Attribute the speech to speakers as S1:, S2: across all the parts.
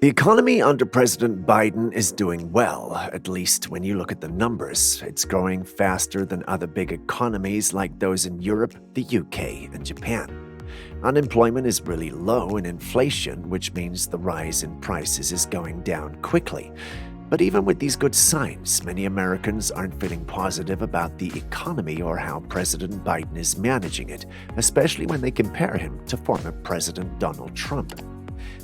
S1: The economy under President Biden is doing well, at least when you look at the numbers. It's growing faster than other big economies like those in Europe, the UK, and Japan. Unemployment is really low and inflation, which means the rise in prices is going down quickly. But even with these good signs, many Americans aren't feeling positive about the economy or how President Biden is managing it, especially when they compare him to former President Donald Trump.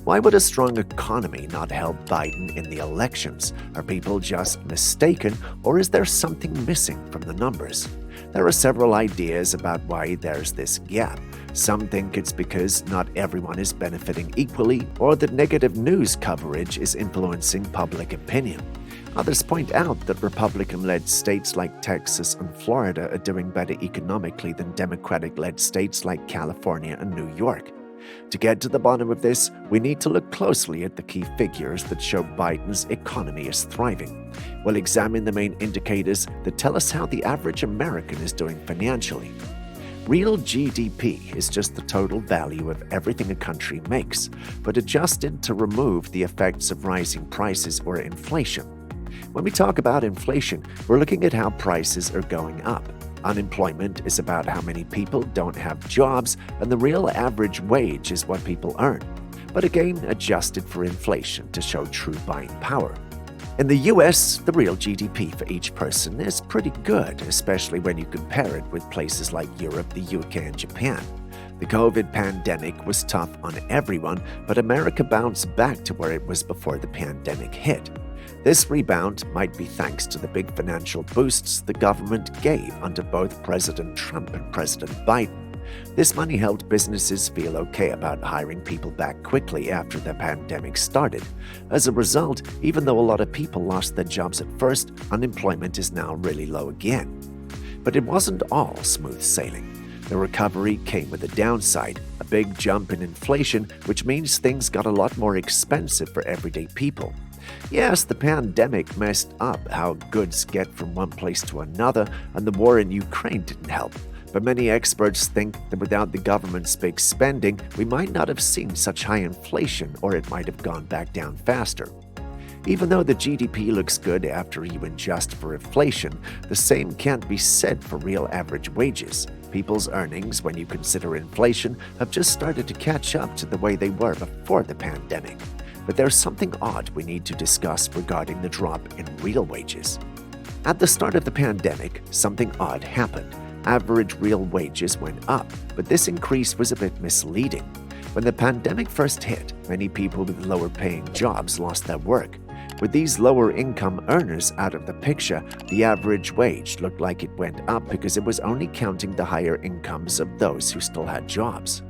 S1: Why would a strong economy not help Biden in the elections? Are people just mistaken, or is there something missing from the numbers? There are several ideas about why there's this gap. Some think it's because not everyone is benefiting equally, or that negative news coverage is influencing public opinion. Others point out that Republican-led states like Texas and Florida are doing better economically than Democratic-led states like California and New York. To get to the bottom of this, we need to look closely at the key figures that show Biden's economy is thriving. We'll examine the main indicators that tell us how the average American is doing financially. Real GDP is just the total value of everything a country makes, but adjusted to remove the effects of rising prices or inflation. When we talk about inflation, we're looking at how prices are going up. Unemployment is about how many people don't have jobs, and the real average wage is what people earn, but again adjusted for inflation to show true buying power. In the US, the real GDP for each person is pretty good, especially when you compare it with places like Europe, the UK, and Japan. The COVID pandemic was tough on everyone, but America bounced back to where it was before the pandemic hit. This rebound might be thanks to the big financial boosts the government gave under both President Trump and President Biden. This money helped businesses feel okay about hiring people back quickly after the pandemic started. As a result, even though a lot of people lost their jobs at first, unemployment is now really low again. But it wasn't all smooth sailing. The recovery came with a downside, a big jump in inflation, which means things got a lot more expensive for everyday people. Yes, the pandemic messed up how goods get from one place to another, and the war in Ukraine didn't help. But many experts think that without the government's big spending, we might not have seen such high inflation, or it might have gone back down faster. Even though the GDP looks good after you adjust for inflation, the same can't be said for real average wages. People's earnings, when you consider inflation, have just started to catch up to the way they were before the pandemic. But there's something odd we need to discuss regarding the drop in real wages. At the start of the pandemic, something odd happened. Average real wages went up, but this increase was a bit misleading. When the pandemic first hit, many people with lower-paying jobs lost their work. With these lower-income earners out of the picture, the average wage looked like it went up because it was only counting the higher incomes of those who still had jobs.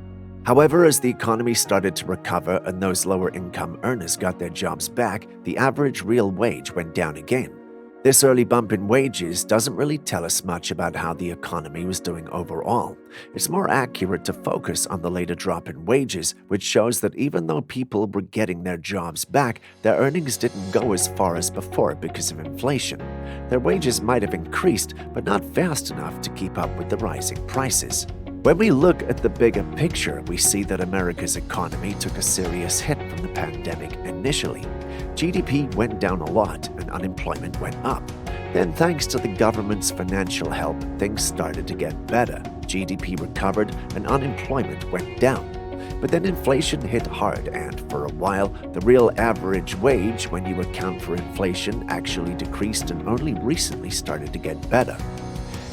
S1: However, as the economy started to recover and those lower-income earners got their jobs back, the average real wage went down again. This early bump in wages doesn't really tell us much about how the economy was doing overall. It's more accurate to focus on the later drop in wages, which shows that even though people were getting their jobs back, their earnings didn't go as far as before because of inflation. Their wages might have increased, but not fast enough to keep up with the rising prices. When we look at the bigger picture, we see that America's economy took a serious hit from the pandemic initially. GDP went down a lot and unemployment went up. Then, thanks to the government's financial help, things started to get better. GDP recovered and unemployment went down. But then inflation hit hard, and for a while, the real average wage, when you account for inflation, actually decreased and only recently started to get better.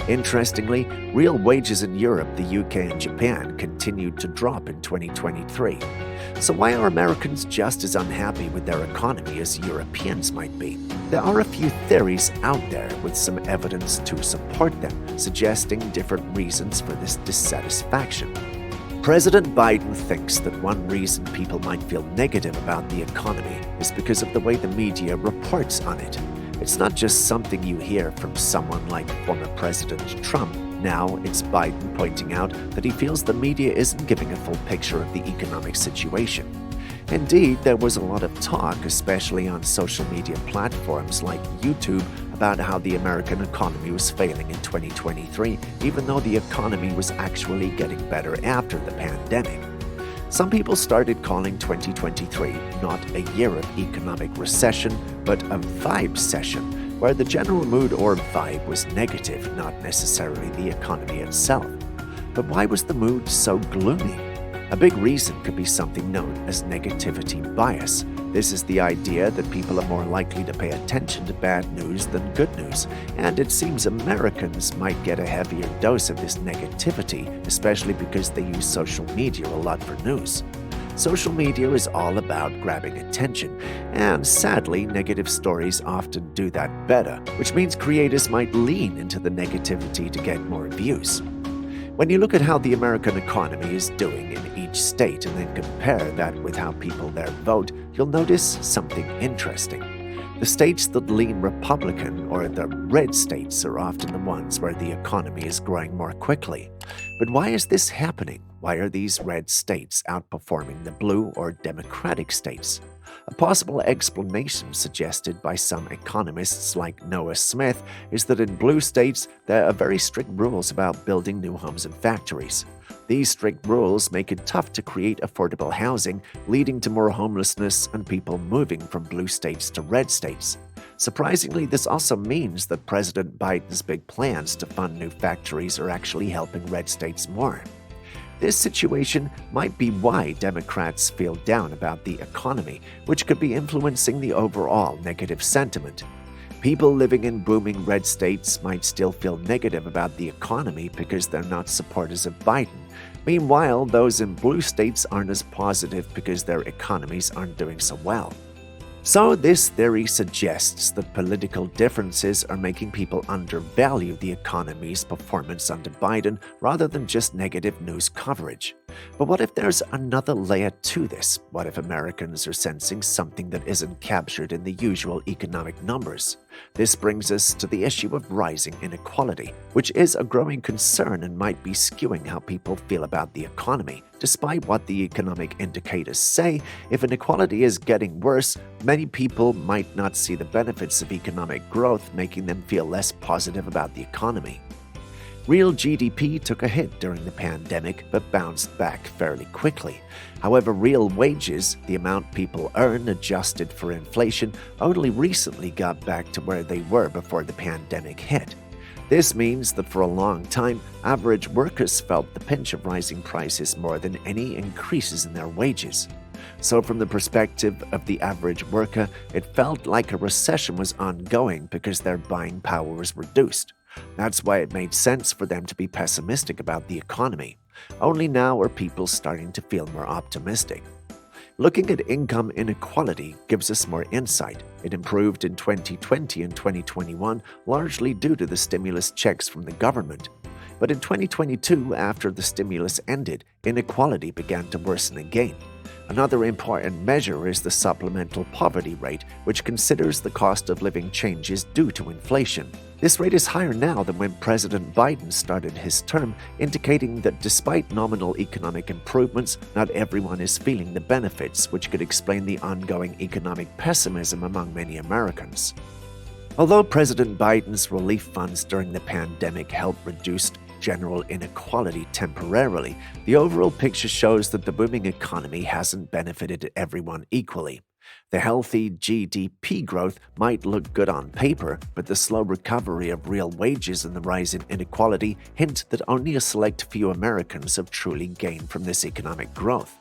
S1: Interestingly, real wages in Europe, the UK, and Japan continued to drop in 2023. So why are Americans just as unhappy with their economy as Europeans might be? There are a few theories out there with some evidence to support them, suggesting different reasons for this dissatisfaction. President Biden thinks that one reason people might feel negative about the economy is because of the way the media reports on it. It's not just something you hear from someone like former President Trump. Now it's Biden pointing out that he feels the media isn't giving a full picture of the economic situation. Indeed, there was a lot of talk, especially on social media platforms like YouTube, about how the American economy was failing in 2023, even though the economy was actually getting better after the pandemic. Some people started calling 2023 not a year of economic recession, but a vibe session, where the general mood or vibe was negative, not necessarily the economy itself. But why was the mood so gloomy? A big reason could be something known as negativity bias. This is the idea that people are more likely to pay attention to bad news than good news, and it seems Americans might get a heavier dose of this negativity, especially because they use social media a lot for news. Social media is all about grabbing attention, and sadly, negative stories often do that better, which means creators might lean into the negativity to get more views. When you look at how the American economy is doing in each state and then compare that with how people there vote, you'll notice something interesting. The states that lean Republican, or the red states, are often the ones where the economy is growing more quickly. But why is this happening? Why are these red states outperforming the blue or Democratic states? A possible explanation suggested by some economists like Noah Smith is that in blue states there are very strict rules about building new homes and factories. These strict rules make it tough to create affordable housing, leading to more homelessness and people moving from blue states to red states. Surprisingly, this also means that President Biden's big plans to fund new factories are actually helping red states more. This situation might be why Democrats feel down about the economy, which could be influencing the overall negative sentiment. People living in booming red states might still feel negative about the economy because they're not supporters of Biden. Meanwhile, those in blue states aren't as positive because their economies aren't doing so well. So this theory suggests that political differences are making people undervalue the economy's performance under Biden rather than just negative news coverage. But what if there's another layer to this? What if Americans are sensing something that isn't captured in the usual economic numbers? This brings us to the issue of rising inequality, which is a growing concern and might be skewing how people feel about the economy. Despite what the economic indicators say, if inequality is getting worse, many people might not see the benefits of economic growth, making them feel less positive about the economy. Real GDP took a hit during the pandemic but bounced back fairly quickly. However, real wages, the amount people earn adjusted for inflation, only recently got back to where they were before the pandemic hit. This means that for a long time, average workers felt the pinch of rising prices more than any increases in their wages. So from the perspective of the average worker, it felt like a recession was ongoing because their buying power was reduced. That's why it made sense for them to be pessimistic about the economy. Only now are people starting to feel more optimistic. Looking at income inequality gives us more insight. It improved in 2020 and 2021, largely due to the stimulus checks from the government. But in 2022, after the stimulus ended, inequality began to worsen again. Another important measure is the supplemental poverty rate, which considers the cost of living changes due to inflation. This rate is higher now than when President Biden started his term, indicating that despite nominal economic improvements, not everyone is feeling the benefits, which could explain the ongoing economic pessimism among many Americans. Although President Biden's relief funds during the pandemic helped reduce general inequality temporarily, the overall picture shows that the booming economy hasn't benefited everyone equally. The healthy GDP growth might look good on paper, but the slow recovery of real wages and the rise in inequality hint that only a select few Americans have truly gained from this economic growth.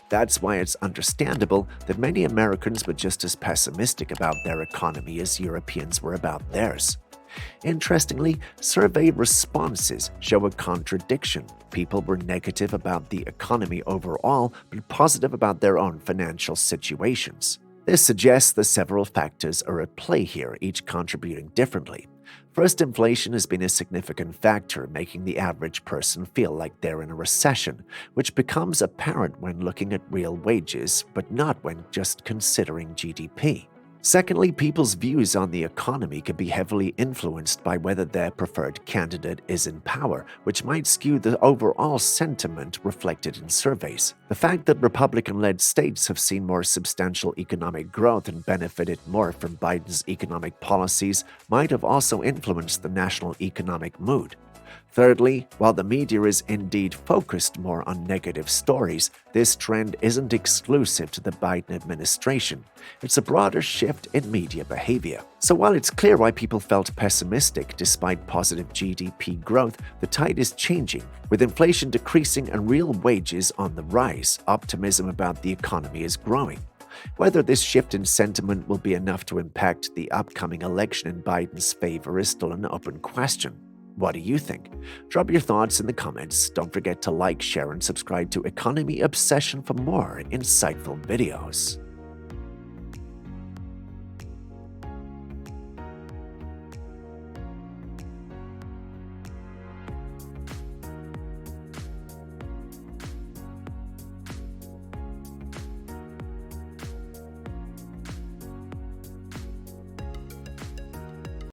S1: That's why it's understandable that many Americans were just as pessimistic about their economy as Europeans were about theirs. Interestingly, survey responses show a contradiction. People were negative about the economy overall, but positive about their own financial situations. This suggests that several factors are at play here, each contributing differently. First, inflation has been a significant factor, making the average person feel like they're in a recession, which becomes apparent when looking at real wages, but not when just considering GDP. Secondly, people's views on the economy can be heavily influenced by whether their preferred candidate is in power, which might skew the overall sentiment reflected in surveys. The fact that Republican-led states have seen more substantial economic growth and benefited more from Biden's economic policies might have also influenced the national economic mood. Thirdly, while the media is indeed focused more on negative stories, this trend isn't exclusive to the Biden administration. It's a broader shift in media behavior. So while it's clear why people felt pessimistic despite positive GDP growth, the tide is changing. With inflation decreasing and real wages on the rise, optimism about the economy is growing. Whether this shift in sentiment will be enough to impact the upcoming election in Biden's favor is still an open question. What do you think? Drop your thoughts in the comments. Don't forget to like, share, and subscribe to Economy Obsession for more insightful videos.